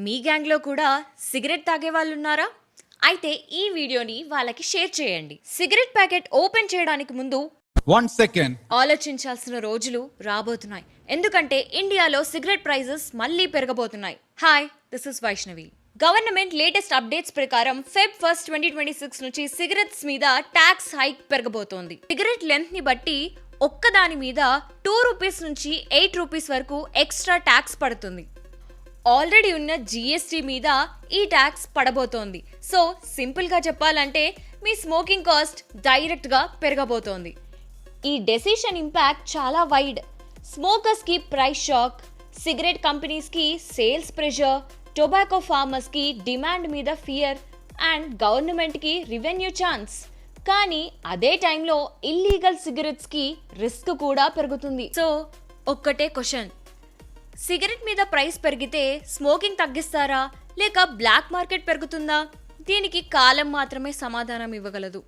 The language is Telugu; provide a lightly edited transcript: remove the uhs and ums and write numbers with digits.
మీ గ్యాంగ్లో కూడా సిగరెట్ తాగే వాళ్ళు ఉన్నారా? అయితే ఈ వీడియోని వాళ్ళకి షేర్ చేయండి. సిగరెట్ ప్యాకెట్ ఓపెన్ చేయడానికి ముందు 1 second. ఆలోచించాల్సిన రోజులు రాబోతున్నాయి. ఎందుకంటే ఇండియాలో సిగరెట్ ప్రైజెస్ మళ్ళీ పెరగబోతున్నాయి. Hi, this is Vaishnavi. Government latest updates ప్రకారం Feb 1, 2026 నుంచి సిగరెట్స్ మీద ట్యాక్స్ హైక్ పెరగబోతోంది. సిగరెట్ లెంత్ ని బట్టి ఒక్కదాని మీద 2 రూపీస్ నుంచి 8 రూపీస్ వరకు ఎక్స్ట్రా ట్యాక్స్ పడుతుంది. ఆల్రెడీ ఉన్న జిఎస్టీ మీద ఈ ట్యాక్స్ పడబోతోంది. సో సింపుల్ గా చెప్పాలంటే మీ స్మోకింగ్ కాస్ట్ డైరెక్ట్ గా పెరగబోతోంది. ఈ డెసిషన్ ఇంపాక్ట్ చాలా వైడ్. స్మోకర్స్ కి ప్రైస్ షాక్, సిగరెట్ కంపెనీస్ కి సేల్స్ ప్రెషర్, టొబాకో ఫార్మర్స్ కి డిమాండ్ మీద ఫియర్ అండ్ గవర్నమెంట్ కి రెవెన్యూ ఛాన్స్. కానీ అదే టైంలో ఇల్లీగల్ సిగరెట్స్ కి రిస్క్ కూడా పెరుగుతుంది. సో ఒక్కటే క్వశ్చన్, సిగరెట్ మీద ప్రైస్ పెరిగితే స్మోకింగ్ తగ్గిస్తారా లేక బ్లాక్ మార్కెట్ పెరుగుతుందా? దీనికి కాలం మాత్రమే సమాధానం ఇవ్వగలదు.